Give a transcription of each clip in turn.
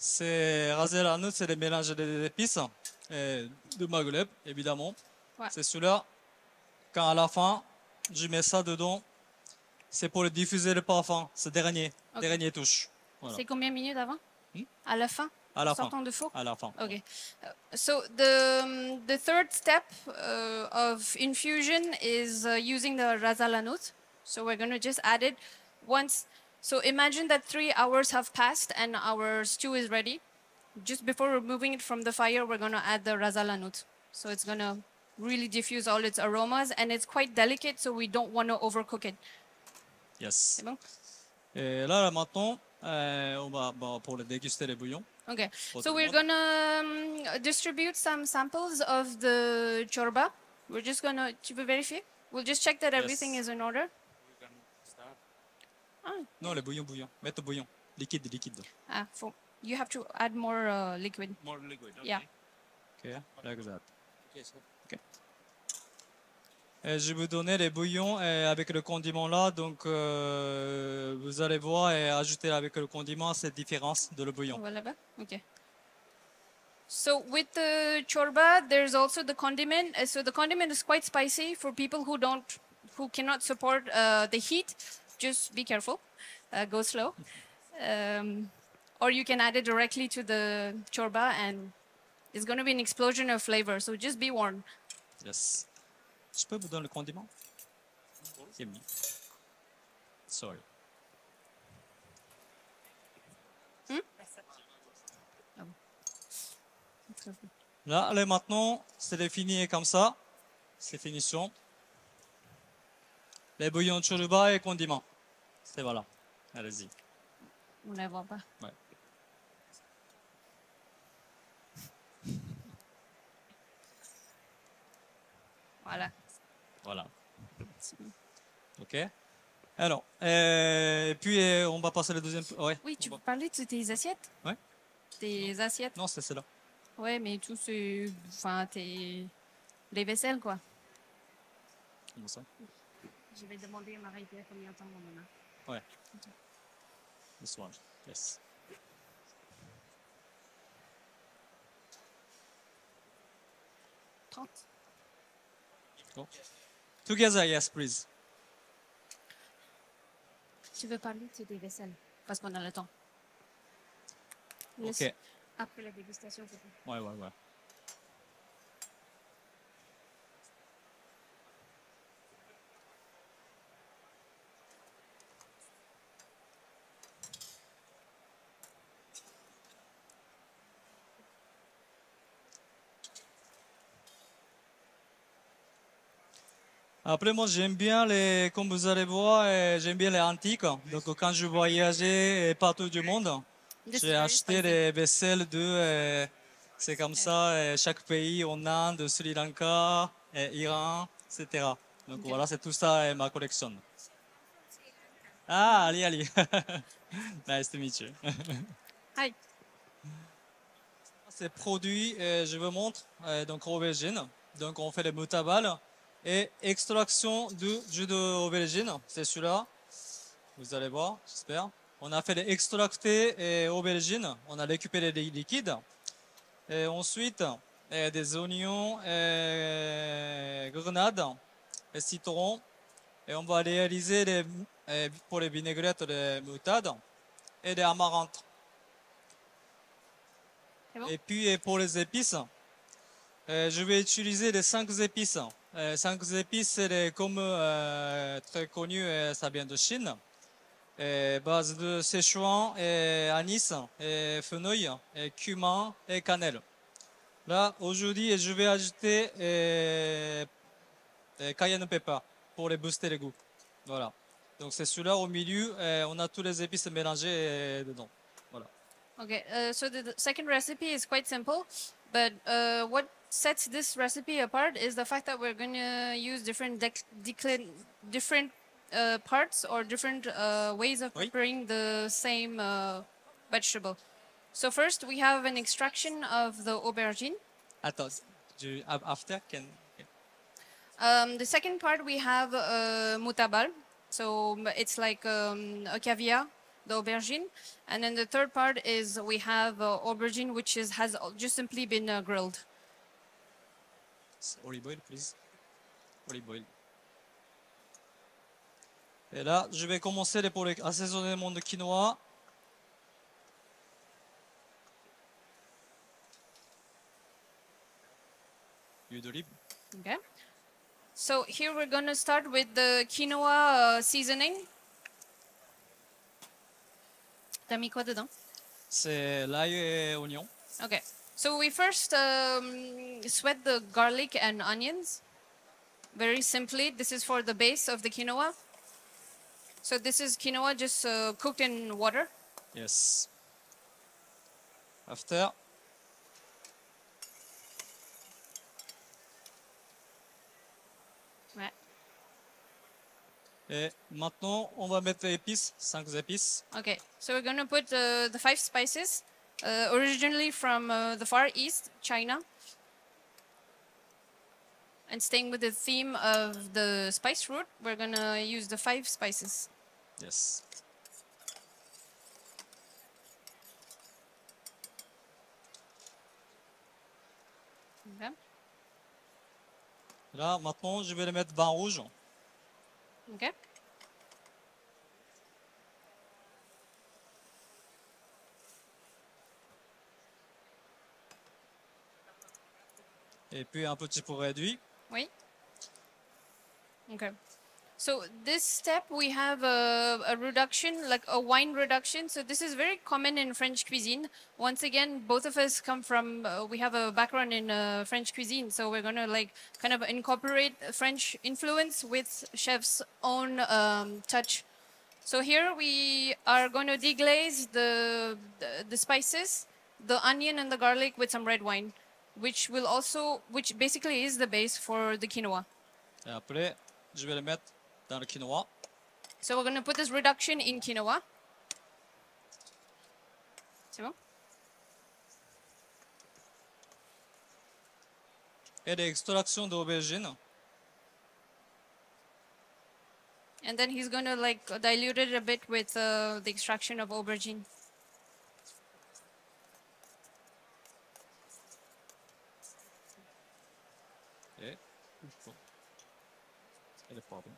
C'est raser la note, c'est les mélanges des épices de Maghreb, évidemment. Ouais. C'est celui-là. Quand à la fin, je mets ça dedans, c'est pour diffuser le parfum. C'est dernier, dernier touche. Voilà. C'est combien de minutes avant? À la fin? À la fin. Sortant de four? À la fin. Okay. So the third step of infusion is using the razalanut. So we're going to just add it once. So imagine that 3 hours have passed and our stew is ready. Just before removing it from the fire, we're going to add the razalanut. So it's going to really diffuse all its aromas, and it's quite delicate, so we don't want to overcook it. Yes. C'est bon? Et là, maintenant, on va pour le déguster les bouillons. Okay, so we're gonna distribute some samples of the chorba. We're just gonna, tu veux vérifier? We'll just check that everything is in order. Non, les bouillons. Mettre bouillon. Liquide. You have to add more liquid. More liquid, okay. Yeah. Okay, like that. Okay. Je vais vous donner les bouillons avec le condiment là, donc vous allez voir et ajouter avec le condiment cette différence de le bouillon. Voilà. Okay. So with the chorba, there's also the condiment. So the condiment is quite spicy for people who cannot support the heat. Just be careful. Go slow. Or you can add it directly to the chorba, and it's going to be an explosion of flavor. So just be warned. Yes. Je peux vous donner le condiment? C'est mieux. Sorry. Là, allez, maintenant, c'est fini comme ça. C'est finition. Les bouillons de chorba et condiments. C'est voilà. Allez-y. On ne les voit pas. Ouais. Voilà. Ok. Alors, puis on va passer le deuxième. Ouais. Oui, tu veux parler de tes assiettes? Ouais. Tes assiettes? Non, c'est celle-là. Ouais, mais tout c'est, enfin, les vaisselles quoi. Comment ça? Je vais demander à Marie-Pierre combien de temps on en a. Ouais. This one. Yes. Cool. Together, yes, please. Tu veux parler de tes vaisselles? Parce qu'on a le temps. Ok. Après la dégustation, c'est tout. Ouais. Après, moi, j'aime bien comme vous allez voir, j'aime bien les antiques. Donc, quand je voyageais partout du monde, j'ai acheté les vaisselles c'est comme ça, chaque pays, en Inde, Sri Lanka, Iran, etc. Donc, voilà, c'est tout ça ma collection. Ah, Ali. Nice to meet you. Hi. Ces produits, je vous montre, donc aubergine. Donc, on fait les mutabales. Et extraction du jus d'aubergine, c'est celui-là. Vous allez voir, j'espère. On a fait les extractés et aubergines. On a récupéré les liquides. Et ensuite, des oignons, grenades et citron. Et on va réaliser pour les vinaigrettes, les moutades et les amarantes. Bon. Et puis pour les épices, je vais utiliser les 5 épices. 5 épices, c'est comme très connu, ça vient de Chine. Base de Szechuan, anis, fenouil, cumin et cannelle. Là, aujourd'hui, je vais ajouter cayenne pepper pour les booster les goûts. Voilà. Donc c'est celui-là au milieu, on a tous les épices mélangées dedans. Voilà. Okay, so the second recipe is quite simple, but what sets this recipe apart is the fact that we're going to use different parts or different ways of preparing the same vegetable. So first we have an extraction of the aubergine. Attends, after can... The second part we have mutabal. So it's like a caviar the aubergine. And then the third part is we have aubergine, which has just simply been grilled. Olive oil, please. Olive oil. Et là, je vais commencer pour assaisonner mon quinoa. Huile d'olive. Okay. So here we're going to start with the quinoa seasoning. T'as mis quoi dedans? C'est l'ail et oignon. Okay. So we first sweat the garlic and onions. Very simply, this is for the base of the quinoa. So this is quinoa just cooked in water. Yes. After. Ouais. Et maintenant, on va mettre les épices, 5 épices. Okay, so we're going to put the 5 spices, originally from the Far East, China. And staying with the theme of the spice route, we're going to use the 5 spices. Yes. Okay. Là, maintenant, je vais les mettre vin rouge. Okay. Et puis un petit peu réduit. Oui. Okay. So this step we have a reduction, like a wine reduction. So this is very common in French cuisine. Once again, both of us come from, we have a background in French cuisine. So we're going to like kind of incorporate French influence with chef's own touch. So here we are going to deglaze the spices, the onion and the garlic with some red wine, which basically is the base for the quinoa. Et après, je vais les mettre dans le quinoa. So we're going to put this reduction in quinoa. C'est bon? Et l'extraction d'aubergine. And then he's going to like dilute it a bit with the extraction of aubergine. Et le poivron.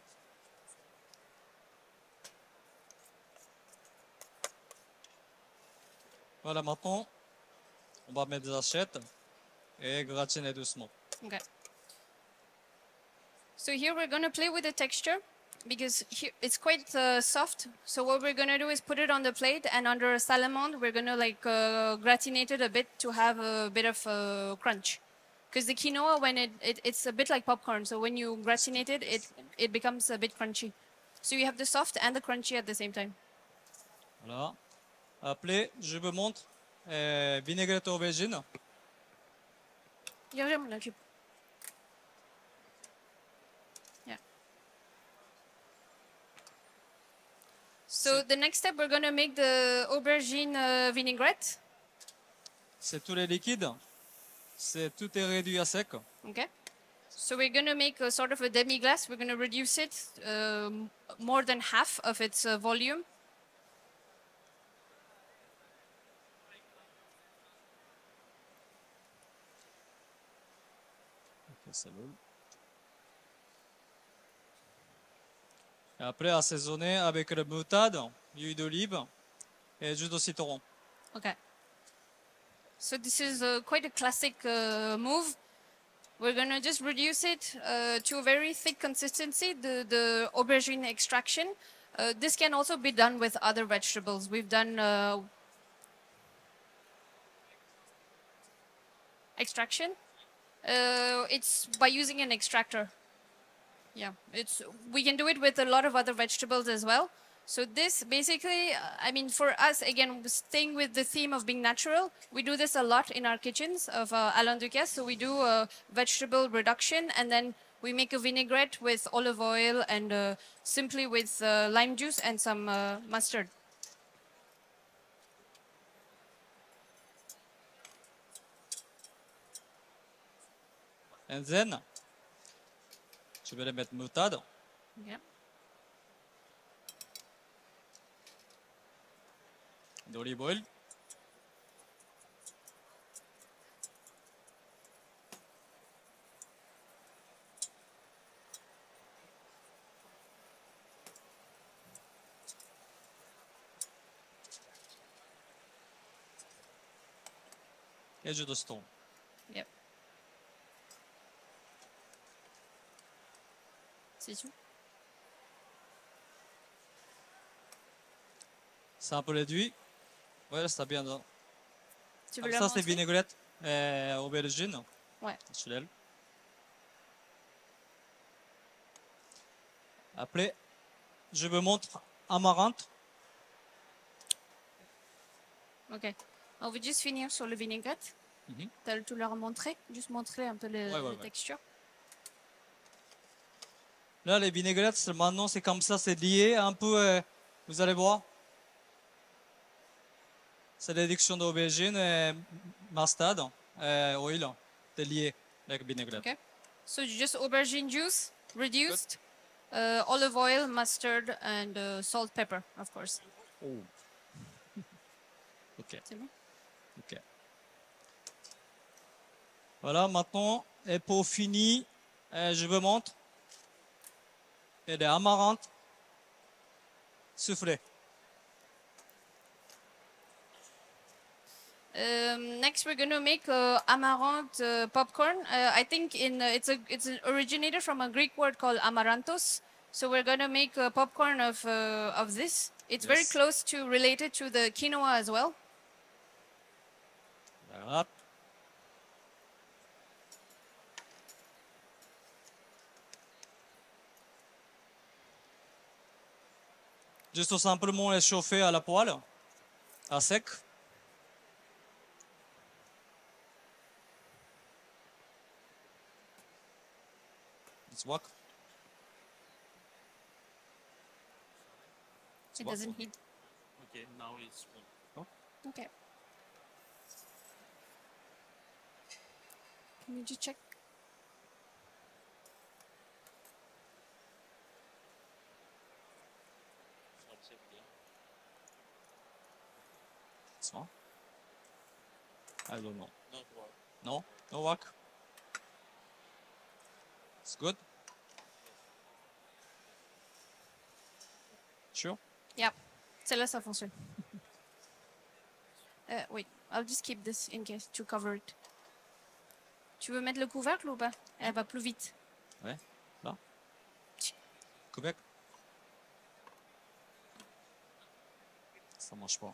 Voilà, maintenant, on va mettre des assiettes et gratiner doucement. Okay. So here we're going to play with the texture because here it's quite soft. So what we're going to do is put it on the plate, and under a salamande, we're going to like gratinate it a bit to have a bit of crunch. Because the quinoa, when it's a bit like popcorn, so when you gratinate it, it becomes a bit crunchy. So you have the soft and the crunchy at the same time. Voilà. Après, je vous montre vinaigrette aubergine. Yeah. So the next step, we're going to make the aubergine vinaigrette. C'est tous les liquides. Tout est réduit à sec. Okay. So we're going to make a sort of a demi-glace. We're going to reduce it more than half of its volume. Okay, c'est bon. Et après, assaisonner avec la moutarde, l'huile d'olive et jus de citron. Okay. So this is quite a classic move. We're going to just reduce it to a very thick consistency, the aubergine extraction. This can also be done with other vegetables. We've done extraction. It's by using an extractor. Yeah, we can do it with a lot of other vegetables as well. So this basically, I mean, for us, again, staying with the theme of being natural, we do this a lot in our kitchens of Alain Ducasse. So we do a vegetable reduction, and then we make a vinaigrette with olive oil and simply with lime juice and some mustard. And then, je vais les mettre moutarde. Yeah. l'olive oil. Et jus de citron. Yep. C'est tout. C'est un peu réduit. Ouais, c'est bien. Tu veux Comme leur ça, c'est montrer? vinaigrette et aubergine. Ouais. Naturel. Après, je vous montre amarante. Ok. On va juste finir sur le vinaigrette. Tu as tout leur montrer, juste montrer un peu la texture. Là, les vinaigrettes, maintenant, c'est comme ça, c'est lié un peu, vous allez voir. C'est réduction d'aubergine et mustard, oil, c'est lié avec vinaigrette. Okay. So just aubergine juice, reduced, olive oil, mustard, and salt, pepper, of course. Oh. Ok. C'est bon? Ok. Voilà, maintenant, et pour finir, je vous montre des amarantes soufflées. Next, we're gonna make amaranth popcorn. I think it's an originator from a Greek word called amaranthos. So we're gonna make popcorn of this. It's very Yes. close to related to the quinoa as well. Voilà. Juste simplement les chauffer à la poêle, à sec. Let's walk. It doesn't heat. Okay, now it's cool. Okay. Can you just check? It's on. I don't know. Not work. No? No work? It's good? Sure? Yeah. Celle-là, ça fonctionne. Wait, I'll just keep this in case to cover it. Tu veux mettre le couvercle ou pas? Elle va plus vite. Ouais. Là? Couvercle? Ça marche pas.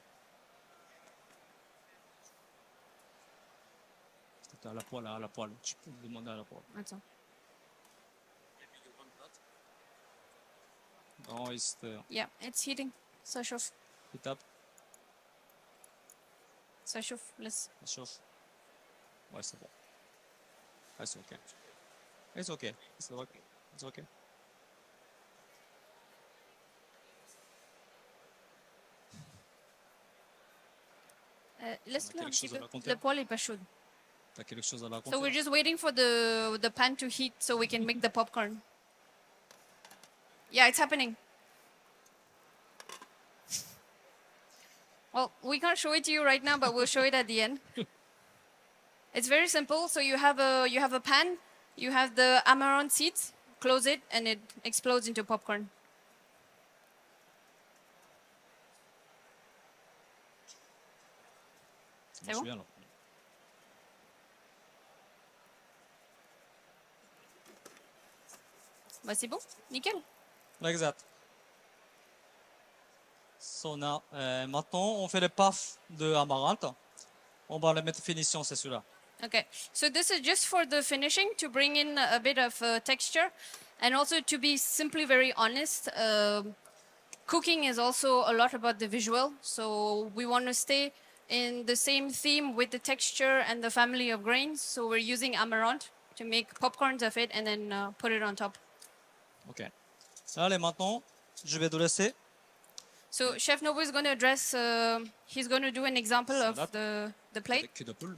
C'était à la poêle, à la poêle. Tu peux me demander à la poêle. Attends. Non, c'était Yeah, it's heating. Ça chauffe. étape. Ça chauffe. Laisse. Ça chauffe. Ouais, c'est bon. Ouais, c'est ok. It's okay. It's okay. It's okay. Laisse-le un quelque petit chose peu. à raconter? Le poêle est pas chaud. T'as quelque chose à raconter? So we're just waiting for the pan to heat so we can make the popcorn. Yeah, it's happening. Well, we can't show it to you right now, but we'll show it at the end. It's very simple. So you have a pan, you have the amaranth seeds, close it, and it explodes into popcorn. Je me souviens, là. Bah c'est bon, nickel. Exact. So now, maintenant, on fait les puffs de amaranth. On va les mettre finition, c'est celui-là. Okay, so this is just for the finishing to bring in a bit of texture, and also to be simply very honest. Cooking is also a lot about the visual, so we want to stay in the same theme with the texture and the family of grains. So we're using amaranth to make popcorns of it and then put it on top. Ok. Allez, maintenant, je vais dresser. So Chef Nobu is going to address, he's going to do an example of the plate. Avec cul de poule.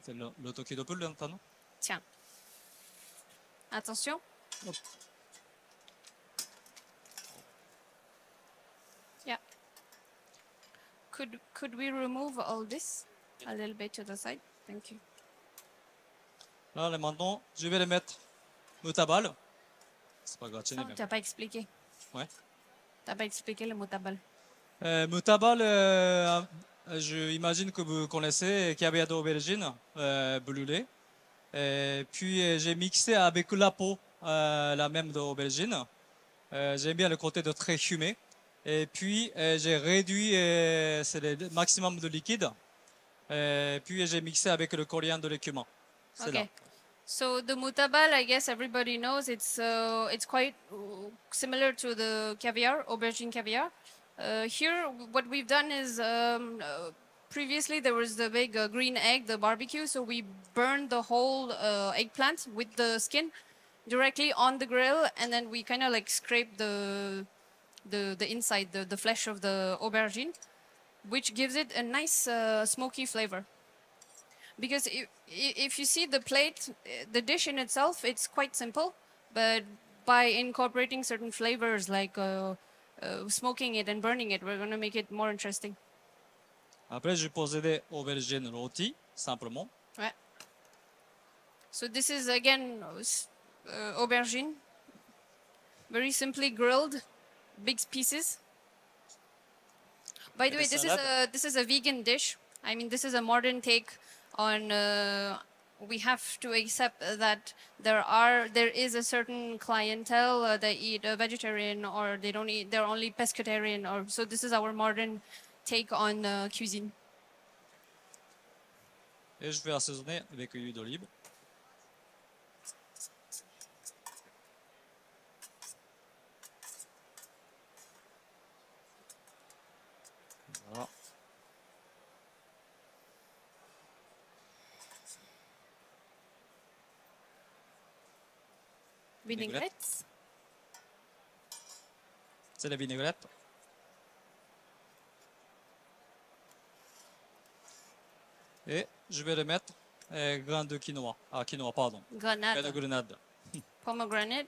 C'est l'auto-cul de poule, là, non? Tiens. Attention. Hop. Yeah. could we remove all this a little bit to the side? Thank you. Là, maintenant, je vais les mettre mutabal. C'est pas gratiné, Ça, mais tu n'as pas expliqué. ouais. Tu n'as pas expliqué le mutabal. Mutabal, je imagine que vous connaissez caviar d'aubergine brûlé. Puis j'ai mixé avec la peau, la même d'aubergine. J'aime bien le côté de très fumé. Et puis j'ai réduit c'est le maximum de liquide. Puis j'ai mixé avec le coriandre de l'écumin. C'est là. Okay. So the mutabal, I guess everybody knows it's quite similar to the caviar, aubergine caviar. Here, what we've done is previously there was the big green egg, the barbecue, so we burned the whole eggplant with the skin directly on the grill, and then we kind of like scrape the inside, the flesh of the aubergine, which gives it a nice smoky flavor. Because if you see the plate, the dish in itself, it's quite simple, but by incorporating certain flavors like smoking it and burning it, we're going to make it more interesting. Après, je posais des aubergines rôties, simplement. Ouais. So this is again aubergine, very simply grilled, big pieces. By the way, this is a vegan dish. I mean, this is a modern take on. We have to accept that there is a certain clientele that eat vegetarian or they don't eat. They're only pescatarian. Or so this is our modern take on cuisine. Et je vais assaisonner avec l'huile d'olive. Voilà. Vinaigrettes. C'est la vinaigrette. Et je vais le mettre grain de quinoa. Ah, quinoa, pardon. Grenade. De grenade. Pomegranate.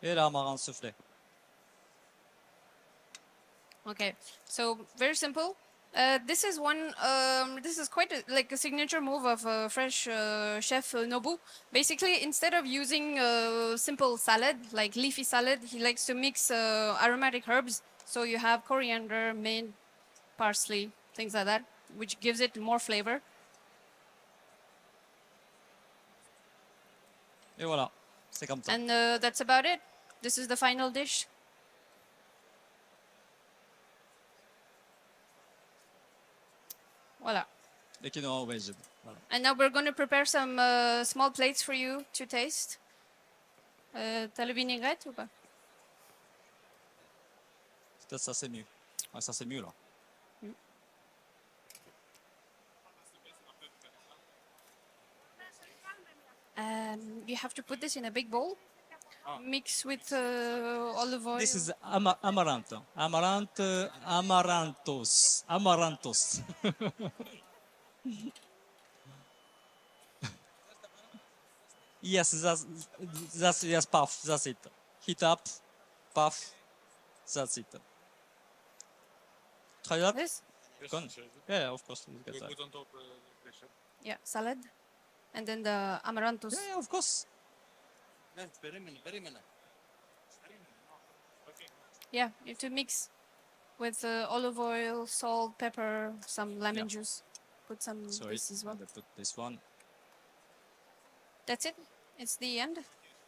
Et l'amaranth soufflé. Okay, so very simple. This is one. This is quite like a signature move of fresh chef Nobu. Basically, instead of using simple salad like leafy salad, he likes to mix aromatic herbs. So you have coriander, mint, parsley, things like that, which gives it more flavor. Et voilà, c'est comme ça. And that's about it. This is the final dish. Voilà. Les quinoa aubergine. Voilà. And now we're going to prepare some small plates for you to taste. T'as le vinaigrette ou pas? Peut-être ça c'est mieux. Ouais, ça c'est mieux là. You have to put this in a big bowl. Mix with olive oil. This is amaranth. Amaranthos. Yes, yes, puff, that's it. Heat up, puff, that's it. Try that? This? Gone. Yeah, of course. We Get that. put on top pressure. Yeah, salad. And then the amaranthus. Yeah, of course. Yeah, you have to mix with olive oil, salt, pepper, some lemon juice. Put some Sorry, this as well. I put this one. That's it? It's the end?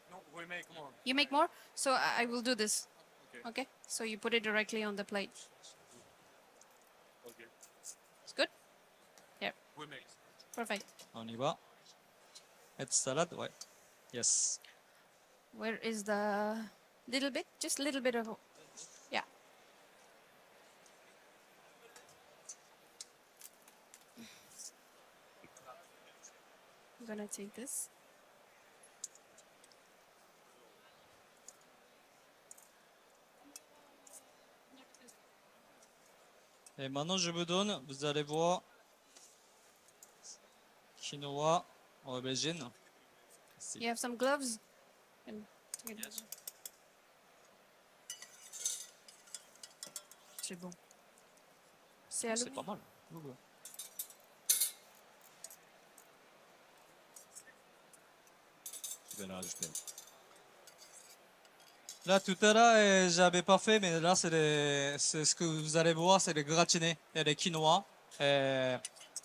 No, we make more. You make more? So I will do this. Okay. Okay? So you put it directly on the plate. Okay. It's good? Here. We make. Perfect. On y va. It's salad, ouais. Yes. Where is the little bit? Just a little bit of... Yeah. I'm gonna take this. Et maintenant, je vous donne, vous allez voir, quinoa, aubergine. Ici. You have some gloves? C'est bon. C'est à C'est l'eau. pas mal. Je vais la rajouter. Là, tout à l'heure, j'avais pas fait, mais là, c'est ce que vous allez voir, c'est les gratinés et les quinoa.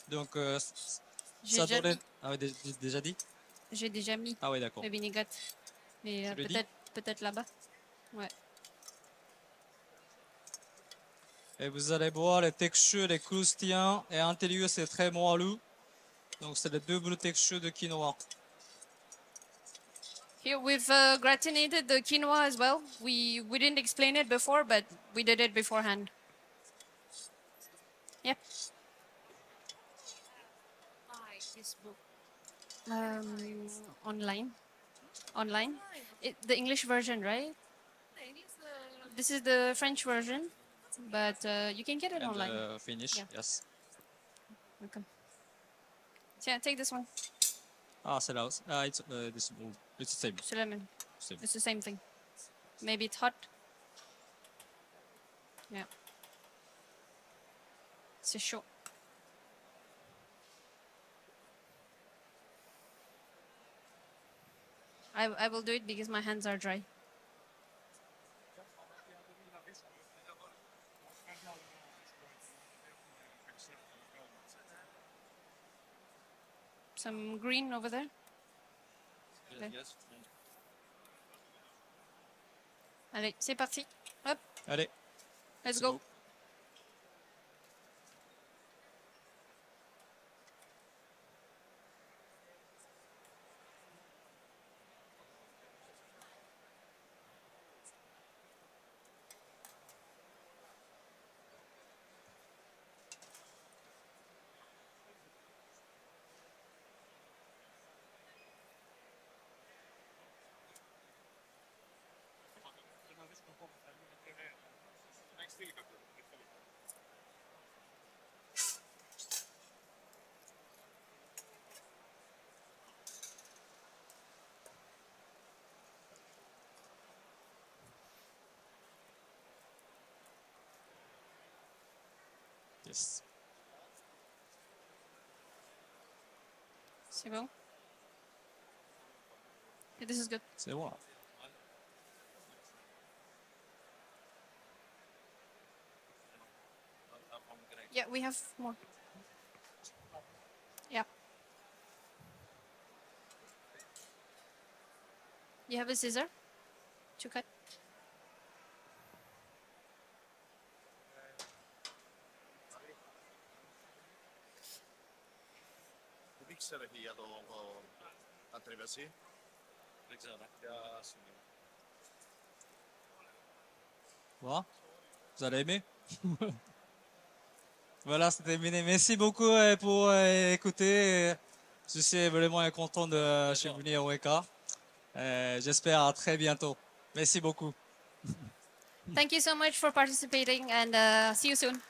Donc, J'ai ça déjà donne... mis. Ah oui, déjà dit? J'ai déjà mis Ah oui, d'accord. le vinaigrette. Mais Tu le dis? peut-être là-bas. Ouais. Et vous allez voir les textures, les croustillants, et à l'intérieur, c'est très moelleux. Donc, c'est les doubles textures de quinoa. Here we've gratinated the quinoa as well. We didn't explain it before, but we did it beforehand. Yep. Online. Online. The English version, right? This is the French version, but you can get it And online. finish, Yeah. yes. Welcome. So yeah, take this one. Ah, c'est là aussi. Ah, it's the same. C'est la même. Same. It's the same thing. Maybe it's hot. Yeah. C'est chaud. I will do it because my hands are dry. Some green over there. Okay. Yes. Allez, c'est parti. Hop, Allez. let's C'est go. bon. Yes. C'est bon. Okay, this is good. C'est bon là. Yeah, we have more. Yeah. You have a scissor to cut? Mixer hier à traverser. Voilà. Vous allez aimer. Voilà, c'est terminé. Merci beaucoup pour écouter. Je suis vraiment content de venir au HORECA. J'espère à très bientôt. Merci beaucoup. Thank you so much for participating and see you soon.